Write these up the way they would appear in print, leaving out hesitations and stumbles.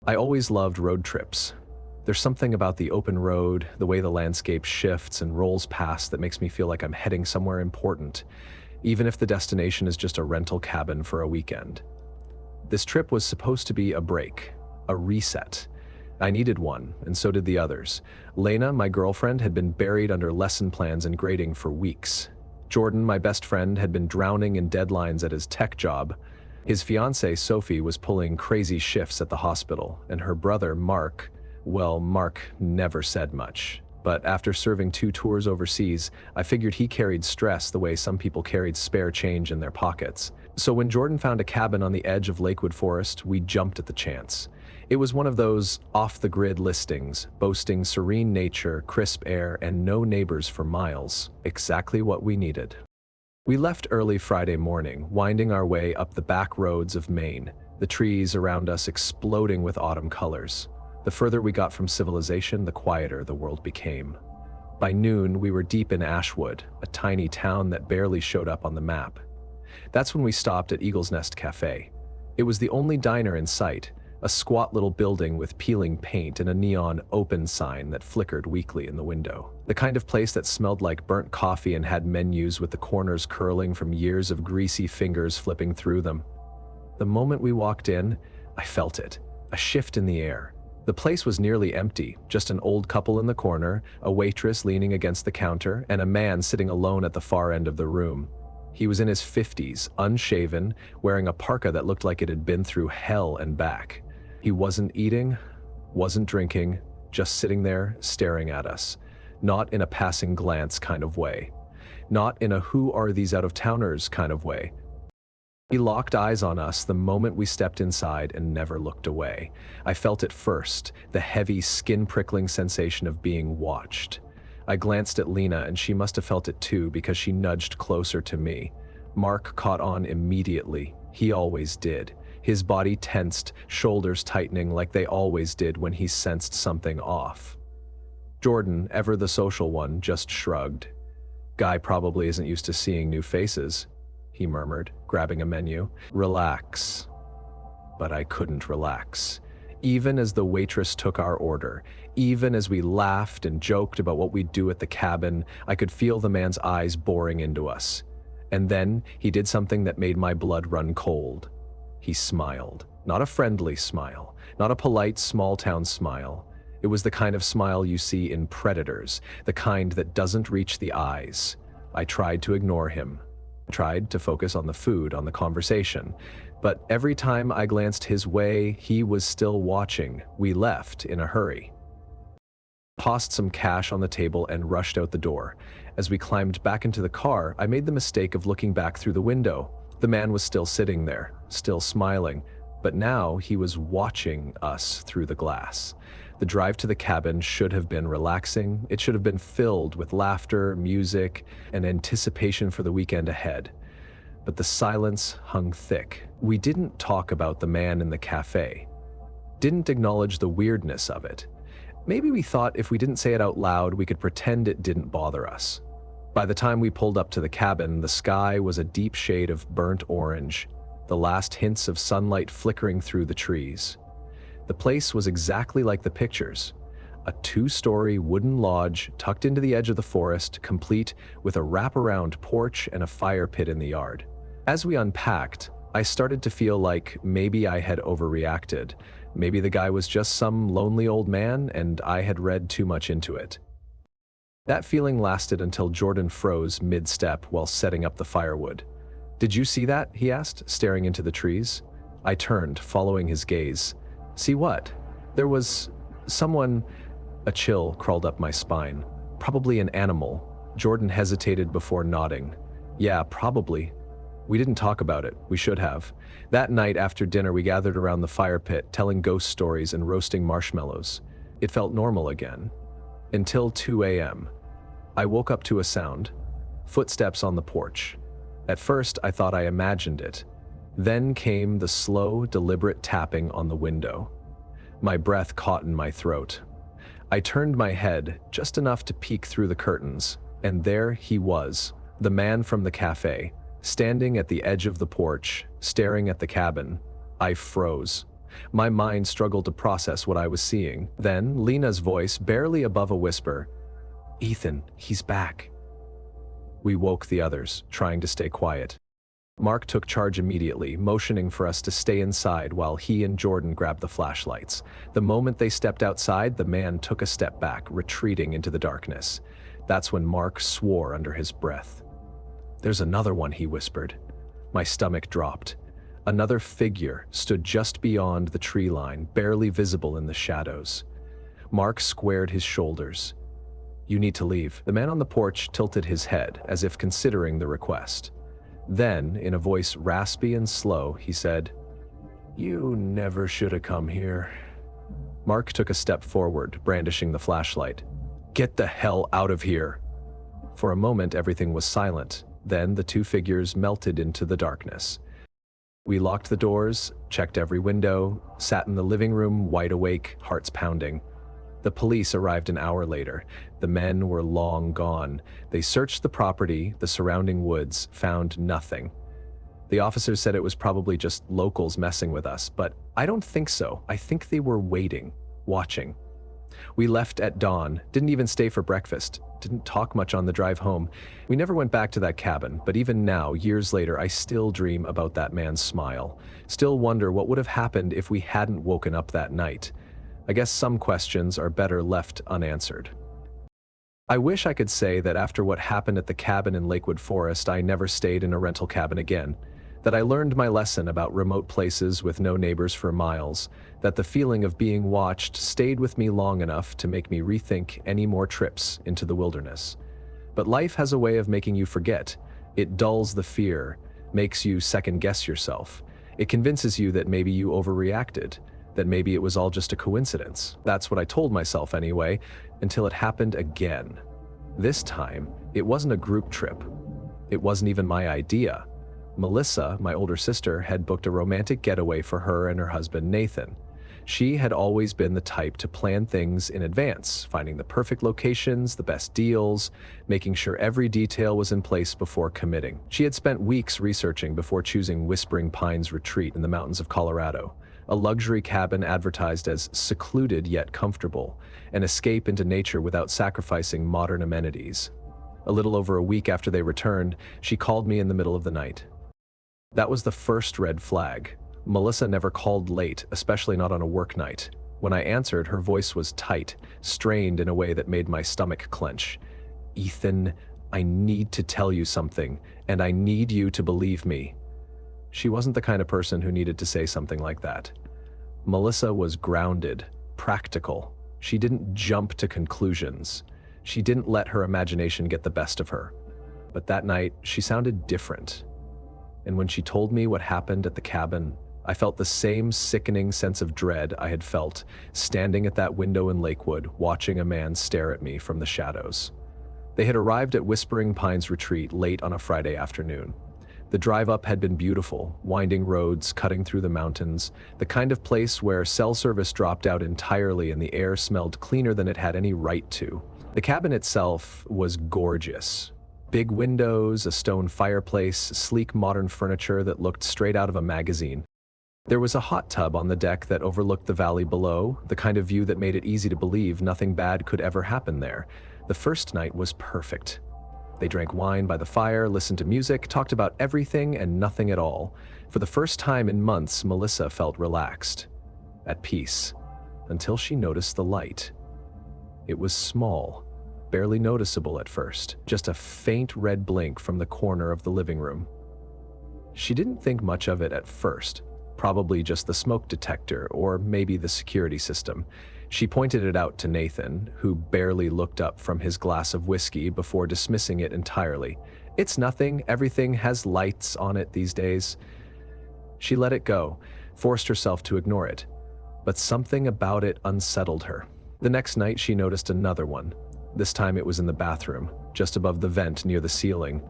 I always loved road trips. There's something about the open road, the way the landscape shifts and rolls past that makes me feel like I'm heading somewhere important, even if the destination is just a rental cabin for a weekend. This trip was supposed to be a break, a reset. I needed one, and so did the others. Lena, my girlfriend, had been buried under lesson plans and grading for weeks. Jordan, my best friend, had been drowning in deadlines at his tech job. His fiancée, Sophie, was pulling crazy shifts at the hospital, and her brother, Mark, well, Mark never said much. But after serving 2 tours overseas, I figured he carried stress the way some people carried spare change in their pockets. So when Jordan found a cabin on the edge of Lakewood Forest, we jumped at the chance. It was one of those off-the-grid listings, boasting serene nature, crisp air, and no neighbors for miles. Exactly what we needed. We left early Friday morning, winding our way up the back roads of Maine, the trees around us exploding with autumn colors. The further we got from civilization, the quieter the world became. By noon, we were deep in Ashwood, a tiny town that barely showed up on the map. That's when we stopped at Eagle's Nest Cafe. It was the only diner in sight, a squat little building with peeling paint and a neon open sign that flickered weakly in the window. The kind of place that smelled like burnt coffee and had menus with the corners curling from years of greasy fingers flipping through them. The moment we walked in, I felt it, a shift in the air. The place was nearly empty, just an old couple in the corner, a waitress leaning against the counter, and a man sitting alone at the far end of the room. He was in his 50s, unshaven, wearing a parka that looked like it had been through hell and back. He wasn't eating, wasn't drinking, just sitting there staring at us. Not in a passing glance kind of way. Not in a who are these out-of-towners kind of way. He locked eyes on us the moment we stepped inside and never looked away. I felt it first, the heavy, skin-prickling sensation of being watched. I glanced at Lena and she must have felt it too because she nudged closer to me. Mark caught on immediately. He always did. His body tensed, shoulders tightening like they always did when he sensed something off. Jordan, ever the social one, just shrugged. Guy probably isn't used to seeing new faces, he murmured, grabbing a menu. Relax. But I couldn't relax. Even as the waitress took our order, even as we laughed and joked about what we'd do at the cabin, I could feel the man's eyes boring into us. And then he did something that made my blood run cold. He smiled. Not a friendly smile, not a polite small-town smile. It was the kind of smile you see in Predators, the kind that doesn't reach the eyes. I tried to ignore him. Tried to focus on the food, on the conversation. But every time I glanced his way, he was still watching. We left in a hurry. Tossed some cash on the table and rushed out the door. As we climbed back into the car, I made the mistake of looking back through the window. The man was still sitting there, still smiling, but now he was watching us through the glass. The drive to the cabin should have been relaxing. It should have been filled with laughter, music, and anticipation for the weekend ahead. But the silence hung thick. We didn't talk about the man in the cafe. Didn't acknowledge the weirdness of it. Maybe we thought if we didn't say it out loud, we could pretend it didn't bother us. By the time we pulled up to the cabin, the sky was a deep shade of burnt orange, the last hints of sunlight flickering through the trees. The place was exactly like the pictures, a 2-story wooden lodge tucked into the edge of the forest, complete with a wraparound porch and a fire pit in the yard. As we unpacked, I started to feel like maybe I had overreacted. Maybe the guy was just some lonely old man and I had read too much into it. That feeling lasted until Jordan froze mid-step while setting up the firewood. "Did you see that?" he asked, staring into the trees. I turned, following his gaze. "See what?" There was someone. A chill crawled up my spine. Probably an animal. Jordan hesitated before nodding. "Yeah, probably. We didn't talk about it. We should have." That night after dinner, we gathered around the fire pit, telling ghost stories and roasting marshmallows. It felt normal again. Until 2 a.m. I woke up to a sound. Footsteps on the porch. At first, I thought I imagined it. Then came the slow, deliberate tapping on the window. My breath caught in my throat. I turned my head, just enough to peek through the curtains, and there he was, the man from the cafe, standing at the edge of the porch, staring at the cabin. I froze. My mind struggled to process what I was seeing. Then, Lena's voice, barely above a whisper, "Ethan, he's back." We woke the others, trying to stay quiet. Mark took charge immediately, motioning for us to stay inside while he and Jordan grabbed the flashlights. The moment they stepped outside, the man took a step back, retreating into the darkness. That's when Mark swore under his breath. "There's another one," he whispered. My stomach dropped. Another figure stood just beyond the tree line, barely visible in the shadows. Mark squared his shoulders. "You need to leave." The man on the porch tilted his head, as if considering the request. Then, in a voice raspy and slow, he said, "You never should have come here." Mark took a step forward, brandishing the flashlight. "Get the hell out of here!" For a moment, everything was silent. Then the two figures melted into the darkness. We locked the doors, checked every window, sat in the living room, wide awake, hearts pounding. The police arrived an hour later. The men were long gone. They searched the property, the surrounding woods, found nothing. The officers said it was probably just locals messing with us, but I don't think so. I think they were waiting, watching. We left at dawn, didn't even stay for breakfast, didn't talk much on the drive home. We never went back to that cabin, but even now, years later, I still dream about that man's smile. Still wonder what would have happened if we hadn't woken up that night. I guess some questions are better left unanswered. I wish I could say that after what happened at the cabin in Lakewood Forest, I never stayed in a rental cabin again, that I learned my lesson about remote places with no neighbors for miles, that the feeling of being watched stayed with me long enough to make me rethink any more trips into the wilderness. But life has a way of making you forget. It dulls the fear, makes you second-guess yourself. It convinces you that maybe you overreacted, that maybe it was all just a coincidence. That's what I told myself anyway, until it happened again. This time, it wasn't a group trip. It wasn't even my idea. Melissa, my older sister, had booked a romantic getaway for her and her husband Nathan. She had always been the type to plan things in advance, finding the perfect locations, the best deals, making sure every detail was in place before committing. She had spent weeks researching before choosing Whispering Pines Retreat in the mountains of Colorado, a luxury cabin advertised as secluded yet comfortable, an escape into nature without sacrificing modern amenities. A little over a week after they returned, she called me in the middle of the night. That was the first red flag. Melissa never called late, especially not on a work night. When I answered, her voice was tight, strained in a way that made my stomach clench. "Ethan, I need to tell you something, and I need you to believe me." She wasn't the kind of person who needed to say something like that. Melissa was grounded, practical. She didn't jump to conclusions. She didn't let her imagination get the best of her. But that night, she sounded different. And when she told me what happened at the cabin, I felt the same sickening sense of dread I had felt standing at that window in Lakewood, watching a man stare at me from the shadows. They had arrived at Whispering Pines Retreat late on a Friday afternoon. The drive up had been beautiful, winding roads cutting through the mountains, the kind of place where cell service dropped out entirely and the air smelled cleaner than it had any right to. The cabin itself was gorgeous. Big windows, a stone fireplace, sleek modern furniture that looked straight out of a magazine. There was a hot tub on the deck that overlooked the valley below, the kind of view that made it easy to believe nothing bad could ever happen there. The first night was perfect. They drank wine by the fire, listened to music, talked about everything and nothing at all. For the first time in months, Melissa felt relaxed, at peace, until she noticed the light. It was small, barely noticeable at first, just a faint red blink from the corner of the living room. She didn't think much of it at first, probably just the smoke detector or maybe the security system. She pointed it out to Nathan, who barely looked up from his glass of whiskey before dismissing it entirely. "It's nothing, everything has lights on it these days." She let it go, forced herself to ignore it, but something about it unsettled her. The next night she noticed another one. This time it was in the bathroom, just above the vent near the ceiling.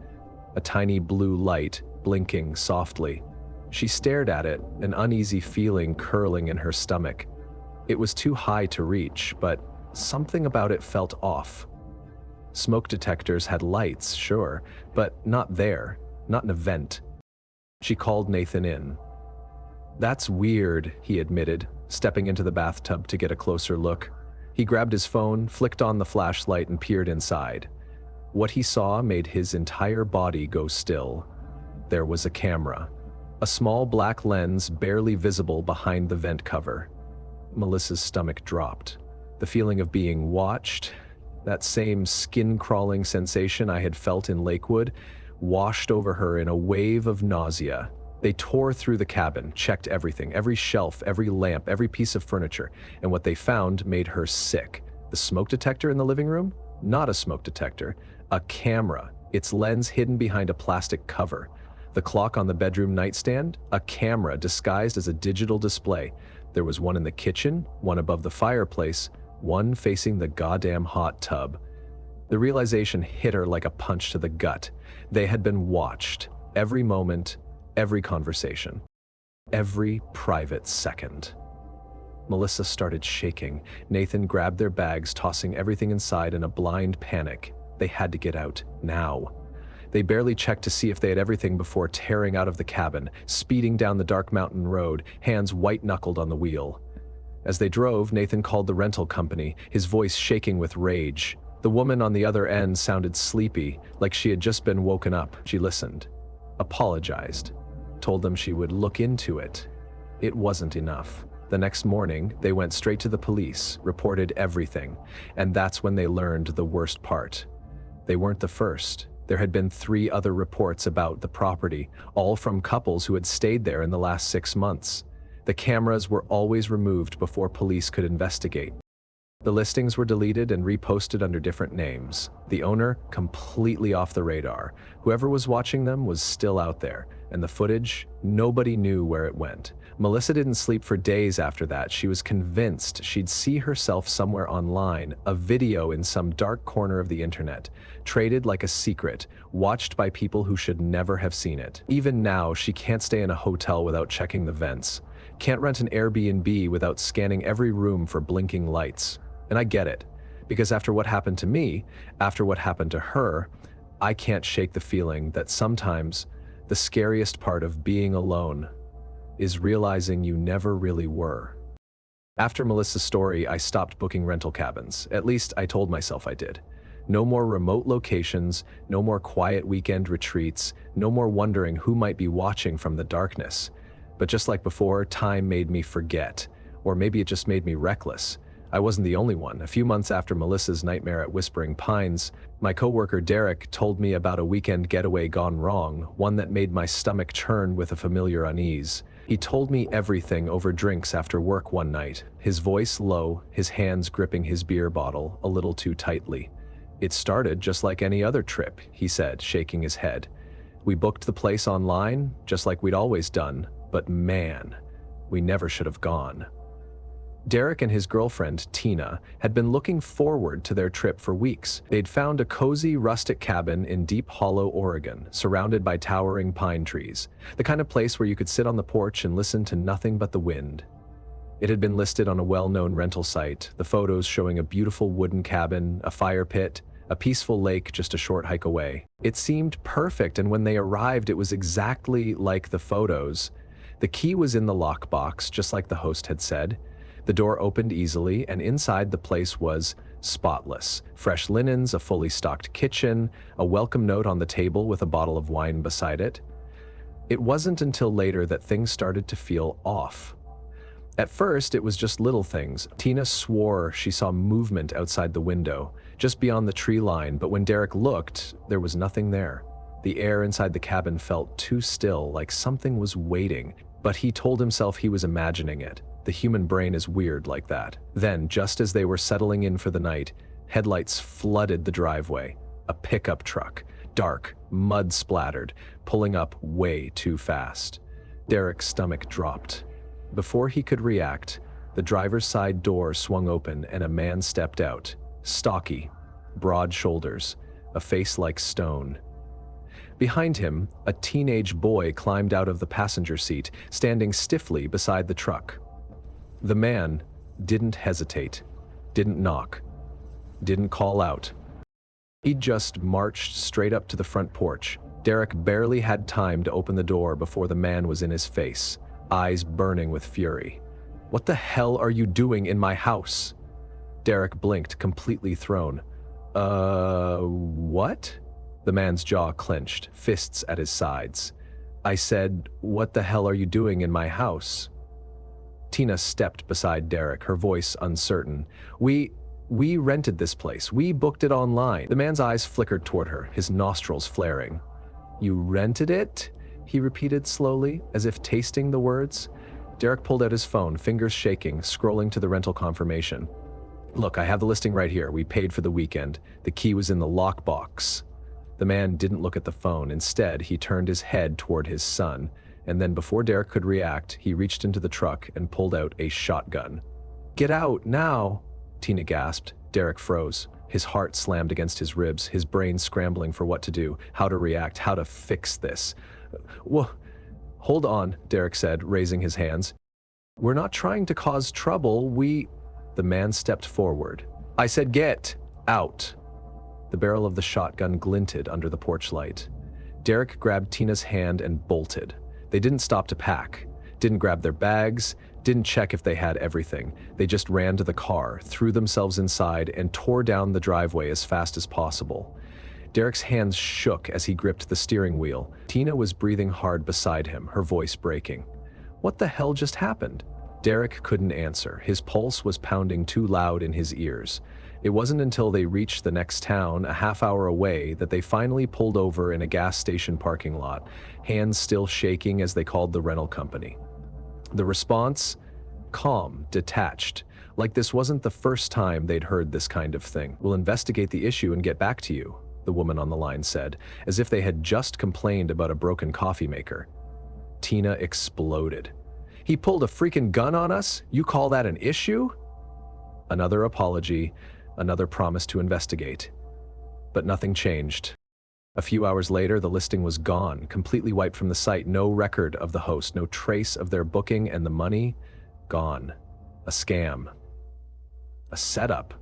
A tiny blue light, blinking softly. She stared at it, an uneasy feeling curling in her stomach. It was too high to reach, but something about it felt off. Smoke detectors had lights, sure, but not there, not in a vent. She called Nathan in. "That's weird," he admitted, stepping into the bathtub to get a closer look. He grabbed his phone, flicked on the flashlight, and peered inside. What he saw made his entire body go still. There was a camera. A small black lens barely visible behind the vent cover. Melissa's stomach dropped. The feeling of being watched, that same skin-crawling sensation I had felt in Lakewood, washed over her in a wave of nausea. They tore through the cabin, checked everything, every shelf, every lamp, every piece of furniture, and what they found made her sick. The smoke detector in the living room? Not a smoke detector. A camera, its lens hidden behind a plastic cover. The clock on the bedroom nightstand? A camera disguised as a digital display. There was one in the kitchen, one above the fireplace, one facing the goddamn hot tub. The realization hit her like a punch to the gut. They had been watched. Every moment, every conversation, every private second. Melissa started shaking. Nathan grabbed their bags, tossing everything inside in a blind panic. They had to get out, now. They barely checked to see if they had everything before tearing out of the cabin, speeding down the dark mountain road, hands white-knuckled on the wheel. As they drove, Nathan called the rental company, his voice shaking with rage. The woman on the other end sounded sleepy, like she had just been woken up. She listened, apologized, told them she would look into it. It wasn't enough. The next morning, they went straight to the police, reported everything, and that's when they learned the worst part. They weren't the first. There had been 3 other reports about the property, all from couples who had stayed there in the last 6 months. The cameras were always removed before police could investigate. The listings were deleted and reposted under different names. The owner, completely off the radar. Whoever was watching them was still out there, and the footage, nobody knew where it went. Melissa didn't sleep for days after that. She was convinced she'd see herself somewhere online, a video in some dark corner of the internet, traded like a secret, watched by people who should never have seen it. Even now, she can't stay in a hotel without checking the vents, can't rent an Airbnb without scanning every room for blinking lights. And I get it, because after what happened to me, after what happened to her, I can't shake the feeling that sometimes the scariest part of being alone is realizing you never really were. After Melissa's story, I stopped booking rental cabins. At least I told myself I did. No more remote locations, no more quiet weekend retreats, no more wondering who might be watching from the darkness. But just like before, time made me forget, or maybe it just made me reckless. I wasn't the only one. A few months after Melissa's nightmare at Whispering Pines, my coworker Derek told me about a weekend getaway gone wrong, one that made my stomach churn with a familiar unease. He told me everything over drinks after work one night, his voice low, his hands gripping his beer bottle a little too tightly. "It started just like any other trip," he said, shaking his head. "We booked the place online, just like we'd always done, but man, we never should have gone." Derek and his girlfriend, Tina, had been looking forward to their trip for weeks. They'd found a cozy, rustic cabin in Deep Hollow, Oregon, surrounded by towering pine trees, the kind of place where you could sit on the porch and listen to nothing but the wind. It had been listed on a well-known rental site, the photos showing a beautiful wooden cabin, a fire pit, a peaceful lake just a short hike away. It seemed perfect, and when they arrived, it was exactly like the photos. The key was in the lockbox, just like the host had said. The door opened easily, and inside the place was spotless. Fresh linens, a fully stocked kitchen, a welcome note on the table with a bottle of wine beside it. It wasn't until later that things started to feel off. At first, it was just little things. Tina swore she saw movement outside the window, just beyond the tree line, but when Derek looked, there was nothing there. The air inside the cabin felt too still, like something was waiting, but he told himself he was imagining it. The human brain is weird like that. Then, just as they were settling in for the night, headlights flooded the driveway. A pickup truck, dark, mud-splattered, pulling up way too fast. Derek's stomach dropped. Before he could react, the driver's side door swung open and a man stepped out. Stocky, broad shoulders, a face like stone. Behind him, a teenage boy climbed out of the passenger seat, standing stiffly beside the truck. The man didn't hesitate, didn't knock, didn't call out. He just marched straight up to the front porch. Derek barely had time to open the door before the man was in his face. eyes burning with fury. "What the hell are you doing in my house?" Derek blinked, completely thrown. What?" The man's jaw clenched, fists at his sides. "I said, what the hell are you doing in my house?" Tina stepped beside Derek, her voice uncertain. We rented this place. We booked it online." The man's eyes flickered toward her, his nostrils flaring. "You rented it?" he repeated slowly, as if tasting the words. Derek pulled out his phone, fingers shaking, scrolling to the rental confirmation. "Look, I have the listing right here. We paid for the weekend. The key was in the lockbox." The man didn't look at the phone. Instead, he turned his head toward his son, and then before Derek could react, he reached into the truck and pulled out a shotgun. "Get out, now!" Tina gasped. Derek froze. His heart slammed against his ribs, his brain scrambling for what to do, how to react, how to fix this. "Whoa, hold on," Derek said, raising his hands. "We're not trying to cause trouble, The man stepped forward. "I said get out." The barrel of the shotgun glinted under the porch light. Derek grabbed Tina's hand and bolted. They didn't stop to pack, didn't grab their bags, didn't check if they had everything. They just ran to the car, threw themselves inside, and tore down the driveway as fast as possible. Derek's hands shook as he gripped the steering wheel. Tina was breathing hard beside him, her voice breaking. What the hell just happened? Derek couldn't answer. His pulse was pounding too loud in his ears. It wasn't until they reached the next town, a half-hour away, that they finally pulled over in a gas station parking lot, hands still shaking as they called the rental company. The response? Calm, detached, like this wasn't the first time they'd heard this kind of thing. "We'll investigate the issue and get back to you," the woman on the line said, as if they had just complained about a broken coffee maker. Tina exploded. "He pulled a freaking gun on us? You call that an issue?" Another apology, another promise to investigate. But nothing changed. A few hours later, the listing was gone, completely wiped from the site. No record of the host, no trace of their booking, and the money? Gone. A scam. A setup.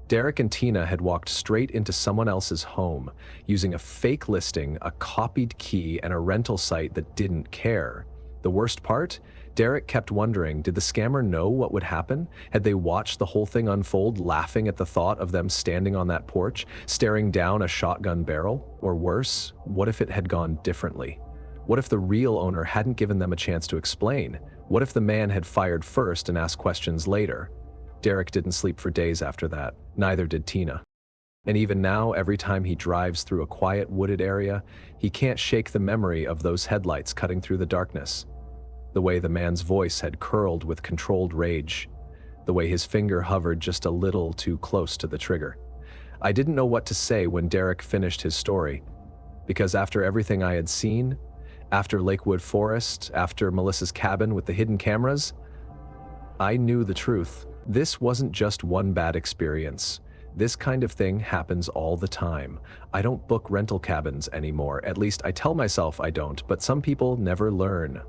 Derek and Tina had walked straight into someone else's home, using a fake listing, a copied key, and a rental site that didn't care. The worst part? Derek kept wondering, did the scammer know what would happen? Had they watched the whole thing unfold, laughing at the thought of them standing on that porch, staring down a shotgun barrel? Or worse, what if it had gone differently? What if the real owner hadn't given them a chance to explain? What if the man had fired first and asked questions later? Derek didn't sleep for days after that. Neither did Tina. And even now, every time he drives through a quiet wooded area, he can't shake the memory of those headlights cutting through the darkness. The way the man's voice had curled with controlled rage. The way his finger hovered just a little too close to the trigger. I didn't know what to say when Derek finished his story. Because after everything I had seen, after Lakewood Forest, after Melissa's cabin with the hidden cameras, I knew the truth. This wasn't just one bad experience. This kind of thing happens all the time. I don't book rental cabins anymore. At least I tell myself I don't, but some people never learn.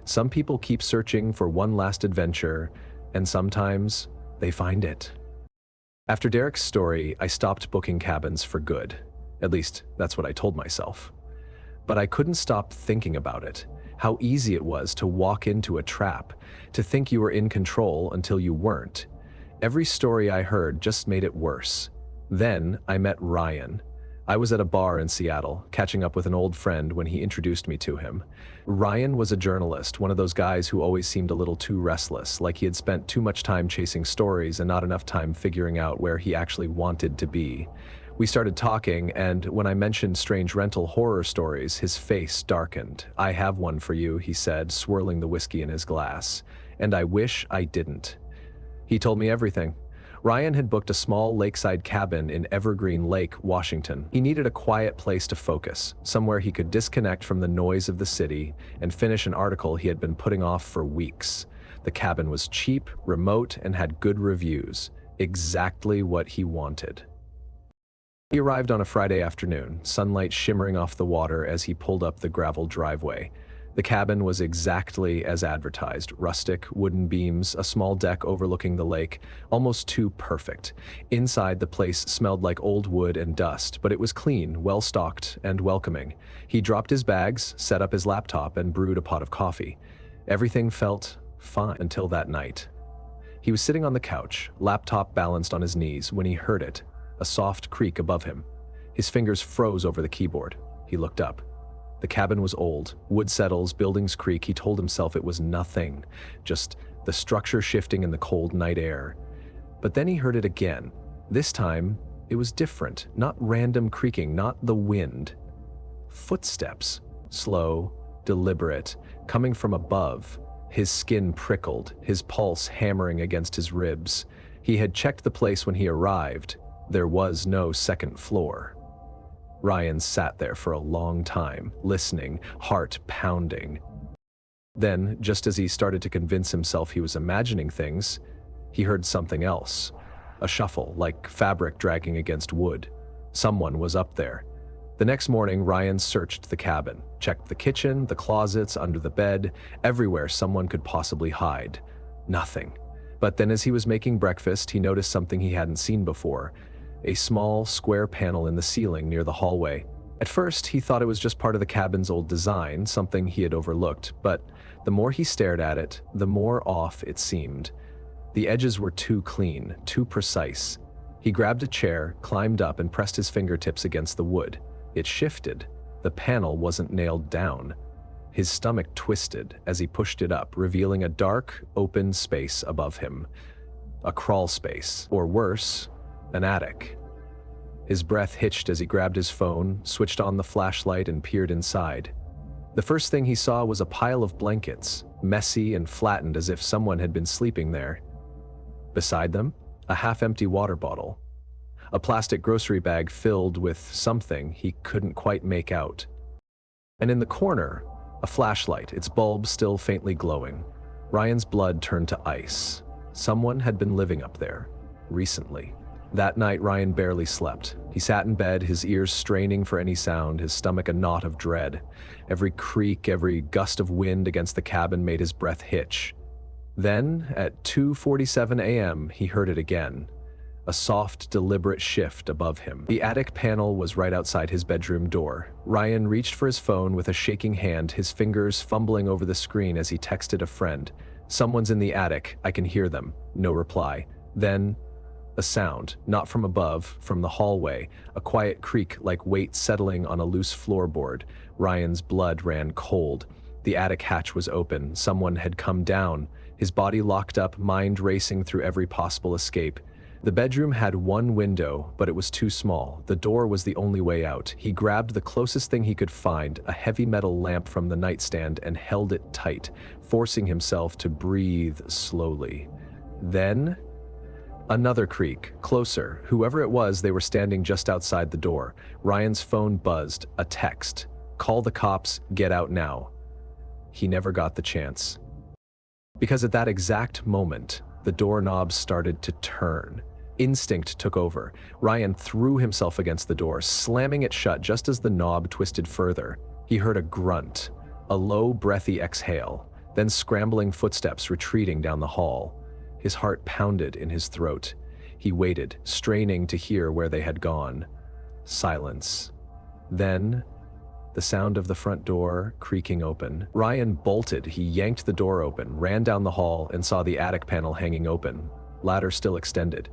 Some people keep searching for one last adventure, and sometimes they find it. After Derek's story, I stopped booking cabins for good. At least, that's what I told myself. But I couldn't stop thinking about it. How easy it was to walk into a trap, to think you were in control until you weren't. Every story I heard just made it worse. Then I met Ryan. I was at a bar in Seattle, catching up with an old friend when he introduced me to him. Ryan was a journalist, one of those guys who always seemed a little too restless, like he had spent too much time chasing stories and not enough time figuring out where he actually wanted to be. We started talking, and when I mentioned strange rental horror stories, his face darkened. "I have one for you," he said, swirling the whiskey in his glass. "And I wish I didn't." He told me everything. Ryan had booked a small lakeside cabin in Evergreen Lake, Washington. He needed a quiet place to focus, somewhere he could disconnect from the noise of the city and finish an article he had been putting off for weeks. The cabin was cheap, remote, and had good reviews. Exactly what he wanted. He arrived on a Friday afternoon, sunlight shimmering off the water as he pulled up the gravel driveway. The cabin was exactly as advertised. Rustic, wooden beams, a small deck overlooking the lake, almost too perfect. Inside, the place smelled like old wood and dust, but it was clean, well-stocked, and welcoming. He dropped his bags, set up his laptop, and brewed a pot of coffee. Everything felt fine until that night. He was sitting on the couch, laptop balanced on his knees, when he heard it, a soft creak above him. His fingers froze over the keyboard. He looked up. The cabin was old. Wood settles, buildings creak. He told himself it was nothing, just the structure shifting in the cold night air. But then he heard it again. This time, it was different. Not random creaking, not the wind. Footsteps. Slow, deliberate, coming from above. His skin prickled, his pulse hammering against his ribs. He had checked the place when he arrived. There was no second floor. Ryan sat there for a long time, listening, heart pounding. Then, just as he started to convince himself he was imagining things, he heard something else. A shuffle, like fabric dragging against wood. Someone was up there. The next morning, Ryan searched the cabin, checked the kitchen, the closets, under the bed, everywhere someone could possibly hide. Nothing. But then as he was making breakfast, he noticed something he hadn't seen before. A small, square panel in the ceiling near the hallway. At first, he thought it was just part of the cabin's old design, something he had overlooked, but the more he stared at it, the more off it seemed. The edges were too clean, too precise. He grabbed a chair, climbed up, and pressed his fingertips against the wood. It shifted. The panel wasn't nailed down. His stomach twisted as he pushed it up, revealing a dark, open space above him. A crawl space, or worse, an attic. His breath hitched as he grabbed his phone, switched on the flashlight, and peered inside. The first thing he saw was a pile of blankets, messy and flattened as if someone had been sleeping there. Beside them, a half-empty water bottle. A plastic grocery bag filled with something he couldn't quite make out. And in the corner, a flashlight, its bulb still faintly glowing. Ryan's blood turned to ice. Someone had been living up there, recently. That night, Ryan barely slept. He sat in bed, his ears straining for any sound, his stomach a knot of dread. Every creak, every gust of wind against the cabin made his breath hitch. Then, at 2:47 a.m., he heard it again. A soft, deliberate shift above him. The attic panel was right outside his bedroom door. Ryan reached for his phone with a shaking hand, his fingers fumbling over the screen as he texted a friend. "Someone's in the attic, I can hear them." No reply. Then, a sound, not from above, from the hallway, a quiet creak like weight settling on a loose floorboard. Ryan's blood ran cold. The attic hatch was open. Someone had come down. His body locked up, mind racing through every possible escape. The bedroom had one window, but it was too small. The door was the only way out. He grabbed the closest thing he could find, a heavy metal lamp from the nightstand, and held it tight, forcing himself to breathe slowly. Then, another creak, closer. Whoever it was, they were standing just outside the door. Ryan's phone buzzed, a text. "Call the cops, get out now." He never got the chance. Because at that exact moment, the doorknob started to turn. Instinct took over. Ryan threw himself against the door, slamming it shut just as the knob twisted further. He heard a grunt, a low, breathy exhale, then scrambling footsteps retreating down the hall. His heart pounded in his throat. He waited, straining to hear where they had gone. Silence. Then, the sound of the front door creaking open. Ryan bolted. He yanked the door open, ran down the hall, and saw the attic panel hanging open, ladder still extended.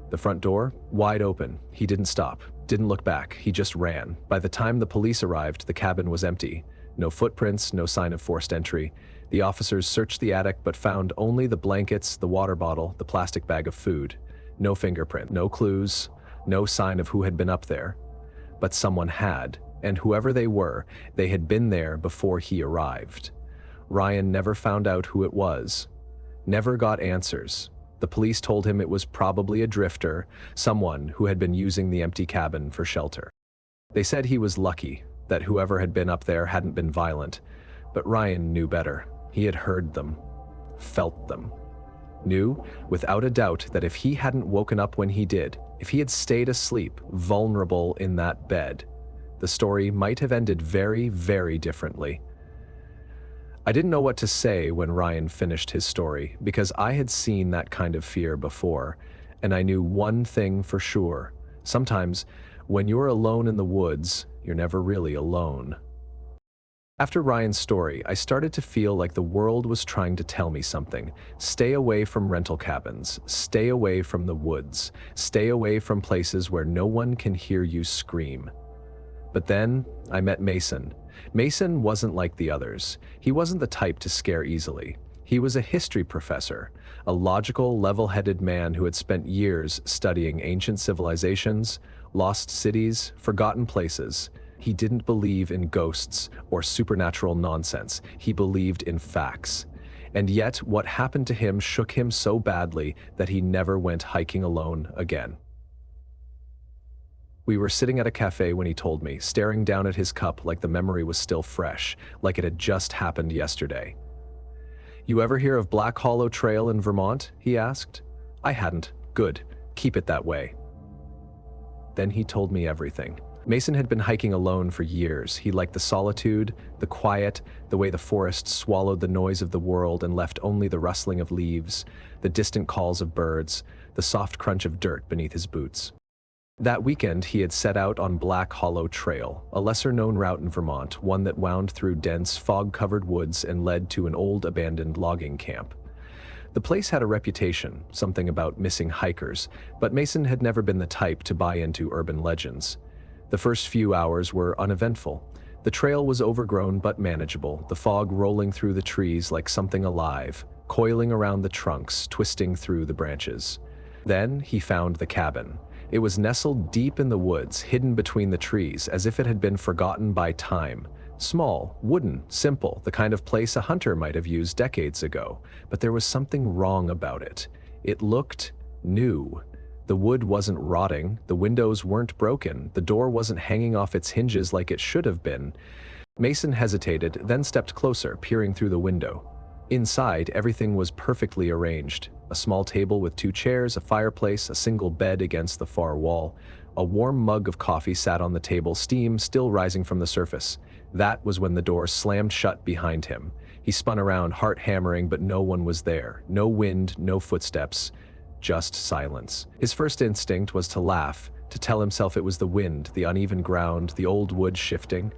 The front door, wide open. He didn't stop, didn't look back. He just ran. By the time the police arrived, the cabin was empty. No footprints, no sign of forced entry. The officers searched the attic but found only the blankets, the water bottle, the plastic bag of food. No fingerprint, no clues, no sign of who had been up there. But someone had. And whoever they were, they had been there before he arrived. Ryan never found out who it was, never got answers. The police told him it was probably a drifter, someone who had been using the empty cabin for shelter. They said he was lucky, that whoever had been up there hadn't been violent. But Ryan knew better. He had heard them, felt them. Knew, without a doubt, that if he hadn't woken up when he did, if he had stayed asleep, vulnerable in that bed, the story might have ended very, very differently. I didn't know what to say when Ryan finished his story, because I had seen that kind of fear before, and I knew one thing for sure. Sometimes, when you're alone in the woods, you're never really alone. After Ryan's story, I started to feel like the world was trying to tell me something. Stay away from rental cabins. Stay away from the woods. Stay away from places where no one can hear you scream. But then, I met Mason. Mason wasn't like the others. He wasn't the type to scare easily. He was a history professor, a logical, level-headed man who had spent years studying ancient civilizations, lost cities, forgotten places. He didn't believe in ghosts or supernatural nonsense. He believed in facts. And yet, what happened to him shook him so badly that he never went hiking alone again. We were sitting at a cafe when he told me, staring down at his cup like the memory was still fresh, like it had just happened yesterday. "You ever hear of Black Hollow Trail in Vermont?" he asked. I hadn't. Good. Keep it that way. Then he told me everything. Mason had been hiking alone for years. He liked the solitude, the quiet, the way the forest swallowed the noise of the world and left only the rustling of leaves, the distant calls of birds, the soft crunch of dirt beneath his boots. That weekend, he had set out on Black Hollow Trail, a lesser-known route in Vermont, one that wound through dense, fog-covered woods and led to an old abandoned logging camp. The place had a reputation, something about missing hikers, but Mason had never been the type to buy into urban legends. The first few hours were uneventful. The trail was overgrown but manageable, the fog rolling through the trees like something alive, coiling around the trunks, twisting through the branches. Then he found the cabin. It was nestled deep in the woods, hidden between the trees, as if it had been forgotten by time. Small, wooden, simple, the kind of place a hunter might have used decades ago. But there was something wrong about it. It looked new. The wood wasn't rotting, the windows weren't broken, the door wasn't hanging off its hinges like it should have been. Mason hesitated, then stepped closer, peering through the window. Inside, everything was perfectly arranged. A small table with 2 chairs, a fireplace, a single bed against the far wall. A warm mug of coffee sat on the table, steam still rising from the surface. That was when the door slammed shut behind him. He spun around, heart hammering, but no one was there. No wind, no footsteps, just silence. His first instinct was to laugh, to tell himself it was the wind, the uneven ground, the old wood shifting.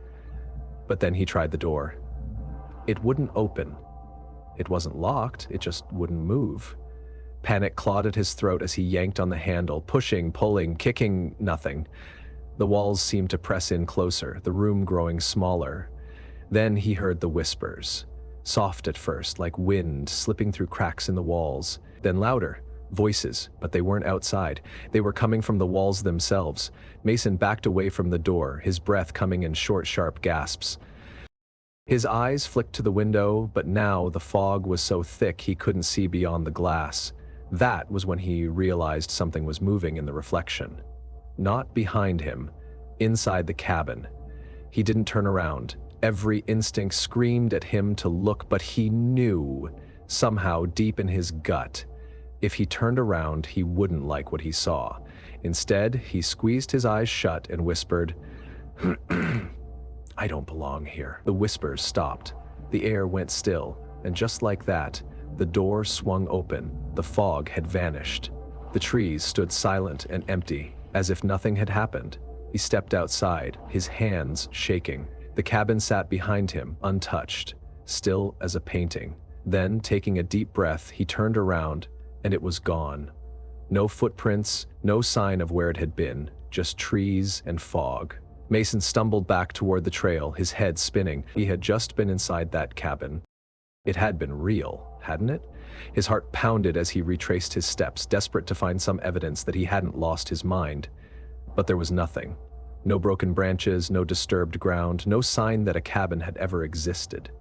But then he tried the door. It wouldn't open. It wasn't locked, it just wouldn't move. Panic clawed at his throat as he yanked on the handle, pushing, pulling, kicking, nothing. The walls seemed to press in closer, the room growing smaller. Then he heard the whispers. Soft at first, like wind slipping through cracks in the walls. Then louder, voices, but they weren't outside. They were coming from the walls themselves. Mason backed away from the door, his breath coming in short, sharp gasps. His eyes flicked to the window, but now the fog was so thick he couldn't see beyond the glass. That was when he realized something was moving in the reflection. Not behind him, inside the cabin. He didn't turn around. Every instinct screamed at him to look, but he knew, somehow deep in his gut, if he turned around, he wouldn't like what he saw. Instead, he squeezed his eyes shut and whispered, "I don't belong here." The whispers stopped. The air went still, and just like that, the door swung open. The fog had vanished. The trees stood silent and empty, as if nothing had happened. He stepped outside, his hands shaking. The cabin sat behind him, untouched, still as a painting. Then, taking a deep breath, he turned around, and it was gone. No footprints, no sign of where it had been, just trees and fog. Mason stumbled back toward the trail, his head spinning. He had just been inside that cabin. It had been real, hadn't it? His heart pounded as he retraced his steps, desperate to find some evidence that he hadn't lost his mind. But there was nothing. No broken branches, no disturbed ground, no sign that a cabin had ever existed.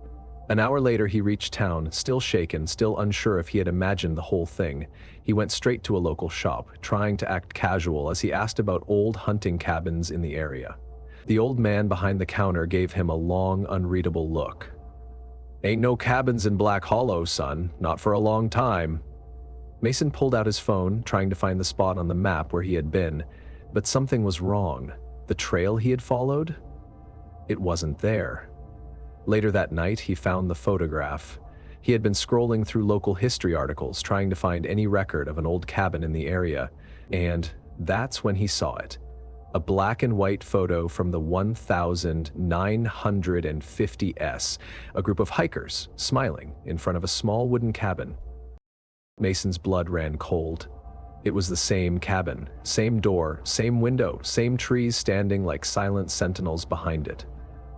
An hour later, he reached town, still shaken, still unsure if he had imagined the whole thing. He went straight to a local shop, trying to act casual as he asked about old hunting cabins in the area. The old man behind the counter gave him a long, unreadable look. "Ain't no cabins in Black Hollow, son, not for a long time." Mason pulled out his phone, trying to find the spot on the map where he had been, but something was wrong. The trail he had followed? It wasn't there. Later that night, he found the photograph. He had been scrolling through local history articles, trying to find any record of an old cabin in the area, and that's when he saw it. A black and white photo from the 1950s, a group of hikers smiling in front of a small wooden cabin. Mason's blood ran cold. It was the same cabin, same door, same window, same trees standing like silent sentinels behind it.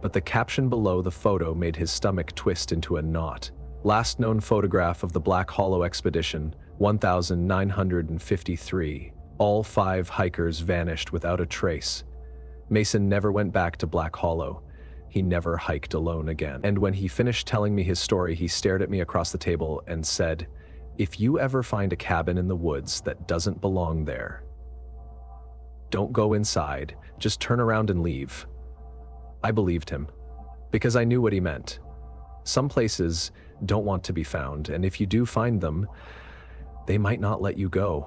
But the caption below the photo made his stomach twist into a knot. Last known photograph of the Black Hollow expedition, 1953. All 5 hikers vanished without a trace. Mason never went back to Black Hollow. He never hiked alone again. And when he finished telling me his story, he stared at me across the table and said, "If you ever find a cabin in the woods that doesn't belong there, don't go inside, just turn around and leave." I believed him, because I knew what he meant. Some places don't want to be found, and if you do find them, they might not let you go.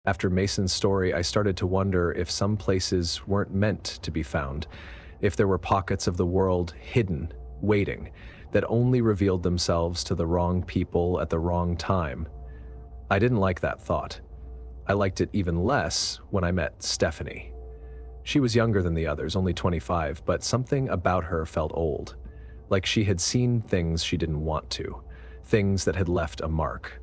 After Mason's story, I started to wonder if some places weren't meant to be found, if there were pockets of the world hidden, waiting, that only revealed themselves to the wrong people at the wrong time. I didn't like that thought. I liked it even less when I met Stephanie. She was younger than the others, only 25, but something about her felt old, like she had seen things she didn't want to, things that had left a mark.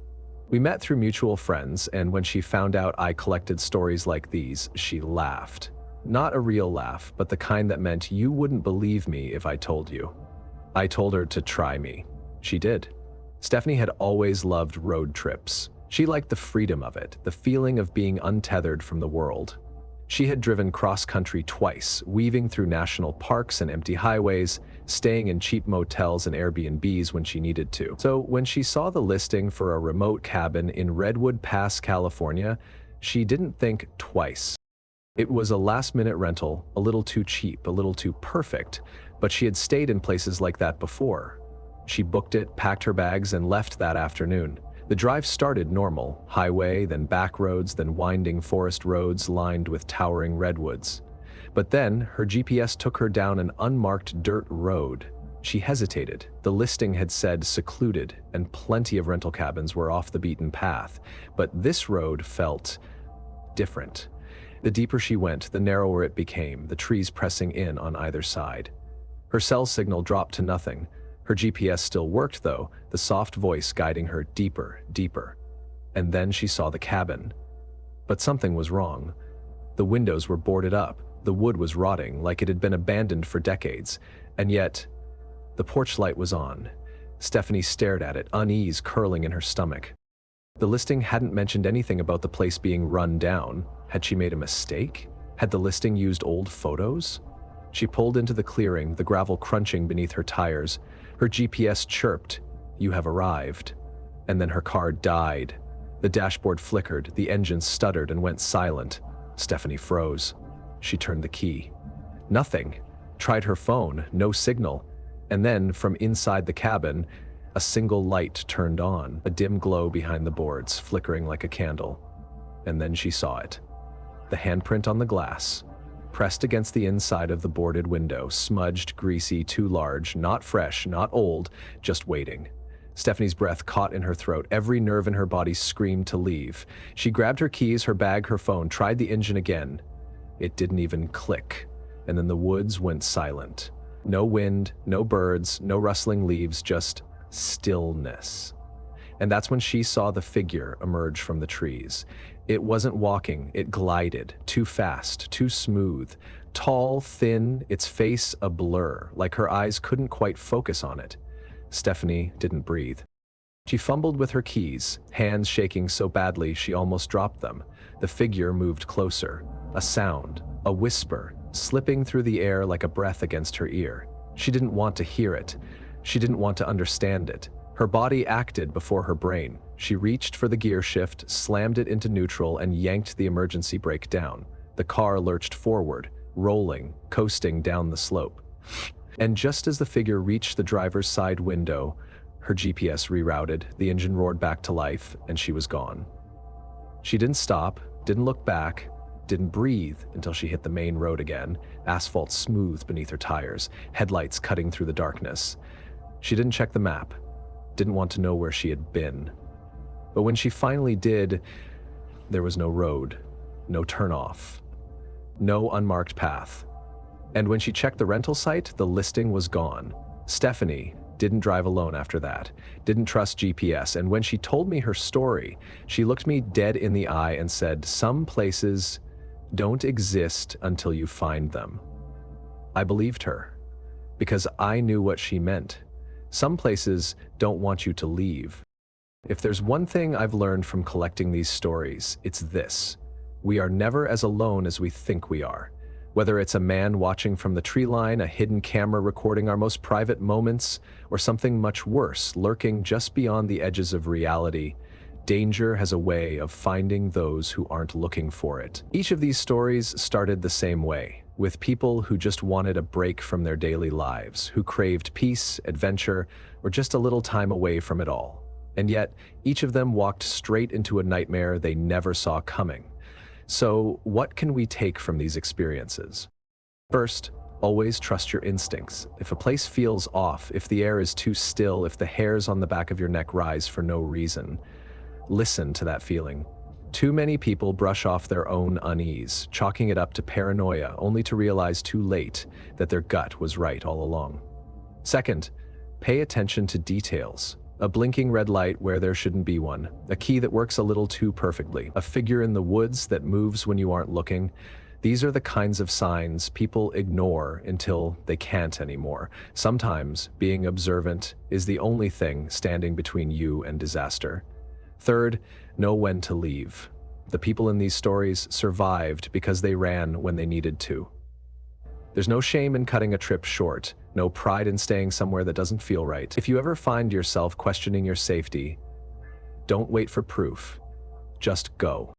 We met through mutual friends, and when she found out I collected stories like these, she laughed. Not a real laugh, but the kind that meant you wouldn't believe me if I told you. I told her to try me. She did. Stephanie had always loved road trips. She liked the freedom of it, the feeling of being untethered from the world. She had driven cross-country twice, weaving through national parks and empty highways, staying in cheap motels and Airbnbs when she needed to. So when she saw the listing for a remote cabin in Redwood Pass, California, she didn't think twice. It was a last-minute rental, a little too cheap, a little too perfect, but she had stayed in places like that before. She booked it, packed her bags, and left that afternoon. The drive started normal, highway, then back roads, then winding forest roads lined with towering redwoods. But then, her GPS took her down an unmarked dirt road. She hesitated. The listing had said secluded, and plenty of rental cabins were off the beaten path. But this road felt different. The deeper she went, the narrower it became, the trees pressing in on either side. Her cell signal dropped to nothing. Her GPS still worked though, the soft voice guiding her deeper, deeper. And then she saw the cabin. But something was wrong. The windows were boarded up, the wood was rotting like it had been abandoned for decades, and yet, the porch light was on. Stephanie stared at it, unease curling in her stomach. The listing hadn't mentioned anything about the place being run down. Had she made a mistake? Had the listing used old photos? She pulled into the clearing, the gravel crunching beneath her tires. Her GPS chirped, "You have arrived." And then her car died. The dashboard flickered, the engine stuttered and went silent. Stephanie froze. She turned the key. Nothing. Tried her phone, no signal. And then, from inside the cabin, a single light turned on, a dim glow behind the boards, flickering like a candle. And then she saw it. The handprint on the glass, pressed against the inside of the boarded window, smudged, greasy, too large, not fresh, not old, just waiting. Stephanie's breath caught in her throat. Every nerve in her body screamed to leave. She grabbed her keys, her bag, her phone, tried the engine again. It didn't even click. And then the woods went silent. No wind, no birds, no rustling leaves, just stillness. And that's when she saw the figure emerge from the trees. It wasn't walking, it glided, too fast, too smooth, tall, thin, its face a blur, like her eyes couldn't quite focus on it. Stephanie didn't breathe. She fumbled with her keys, hands shaking so badly she almost dropped them. The figure moved closer, a sound, a whisper, slipping through the air like a breath against her ear. She didn't want to hear it. She didn't want to understand it. Her body acted before her brain. She reached for the gear shift, slammed it into neutral, and yanked the emergency brake down. The car lurched forward, rolling, coasting down the slope. And just as the figure reached the driver's side window, her GPS rerouted, the engine roared back to life, and she was gone. She didn't stop, didn't look back, didn't breathe until she hit the main road again, asphalt smooth beneath her tires, headlights cutting through the darkness. She didn't check the map, didn't want to know where she had been. But when she finally did, there was no road, no turnoff. no unmarked path. And when she checked the rental site, the listing was gone. Stephanie didn't drive alone after that, didn't trust GPS, and when she told me her story, she looked me dead in the eye and said, "Some places don't exist until you find them." I believed her, because I knew what she meant. Some places don't want you to leave. If there's one thing I've learned from collecting these stories, it's this: we are never as alone as we think we are. Whether it's a man watching from the tree line, a hidden camera recording our most private moments, or something much worse, lurking just beyond the edges of reality, danger has a way of finding those who aren't looking for it. Each of these stories started the same way, with people who just wanted a break from their daily lives, who craved peace, adventure, or just a little time away from it all. And yet, each of them walked straight into a nightmare they never saw coming. So, what can we take from these experiences? First, always trust your instincts. If a place feels off, if the air is too still, if the hairs on the back of your neck rise for no reason, listen to that feeling. Too many people brush off their own unease, chalking it up to paranoia, only to realize too late that their gut was right all along. Second, pay attention to details. A blinking red light where there shouldn't be one, a key that works a little too perfectly, a figure in the woods that moves when you aren't looking. These are the kinds of signs people ignore until they can't anymore. Sometimes being observant is the only thing standing between you and disaster. Third, know when to leave. The people in these stories survived because they ran when they needed to. There's no shame in cutting a trip short, no pride in staying somewhere that doesn't feel right. If you ever find yourself questioning your safety, don't wait for proof, just go.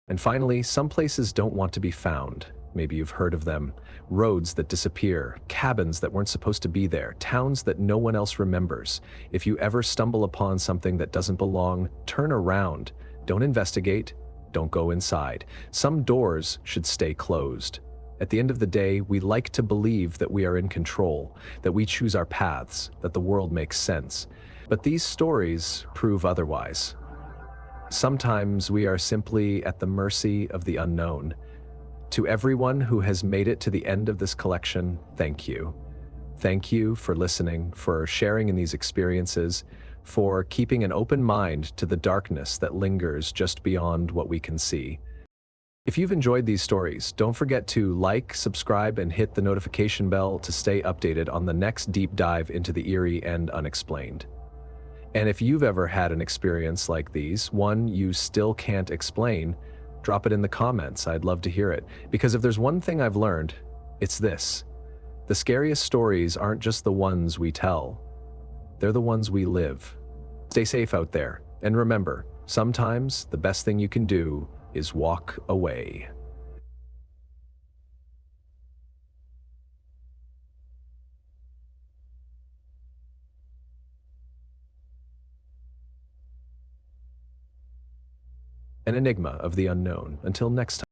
And finally, some places don't want to be found. Maybe you've heard of them. Roads that disappear, cabins that weren't supposed to be there, towns that no one else remembers. If you ever stumble upon something that doesn't belong, turn around. Don't investigate, don't go inside. Some doors should stay closed. At the end of the day, we like to believe that we are in control, that we choose our paths, that the world makes sense. But these stories prove otherwise. Sometimes we are simply at the mercy of the unknown. To everyone who has made it to the end of this collection, thank you. Thank you for listening, for sharing in these experiences, for keeping an open mind to the darkness that lingers just beyond what we can see. If you've enjoyed these stories, don't forget to like, subscribe, and hit the notification bell to stay updated on the next deep dive into the eerie and unexplained. And if you've ever had an experience like these, one you still can't explain, drop it in the comments. I'd love to hear it. Because if there's one thing I've learned, it's this: the scariest stories aren't just the ones we tell, they're the ones we live. Stay safe out there, and remember, sometimes the best thing you can do is walk away. An enigma of the unknown. Until next time.